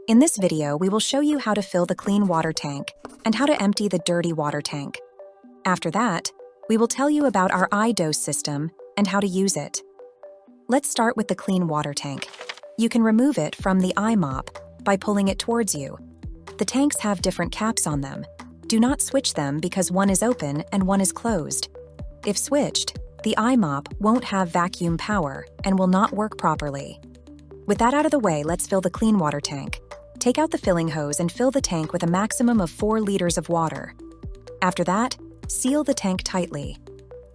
In this video, we will show you how to fill the clean water tank and how to empty the dirty water tank. After that, we will tell you about our i-dose system and how to use it. Let's start with the clean water tank. You can remove it from the i-mop by pulling it towards you. The tanks have different caps on them. Do not switch them because one is open and one is closed. If switched, the i-mop won't have vacuum power and will not work properly. With that out of the way, let's fill the clean water tank. Take out the filling hose and fill the tank with a maximum of 4 liters of water. After that, seal the tank tightly.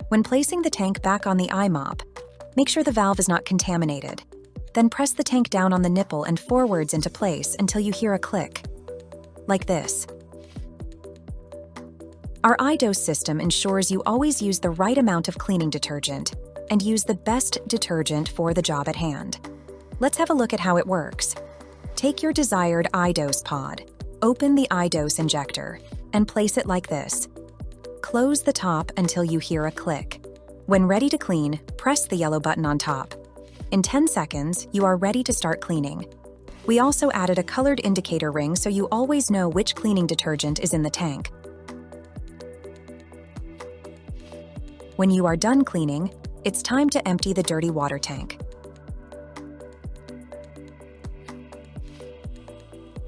When placing the tank back on the i-mop, make sure the valve is not contaminated. Then press the tank down on the nipple and forwards into place until you hear a click. Like this. Our i-dose system ensures you always use the right amount of cleaning detergent and use the best detergent for the job at hand. Let's have a look at how it works. Take your desired i-dose pod, open the i-dose injector, and place it like this. Close the top until you hear a click. When ready to clean, press the yellow button on top. In 10 seconds, you are ready to start cleaning. We also added a colored indicator ring so you always know which cleaning detergent is in the tank. When you are done cleaning, it's time to empty the dirty water tank.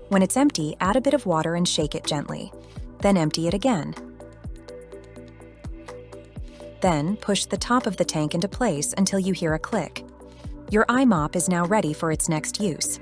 When it's empty, add a bit of water and shake it gently. Then empty it again. Then push the top of the tank into place until you hear a click. Your i-mop is now ready for its next use.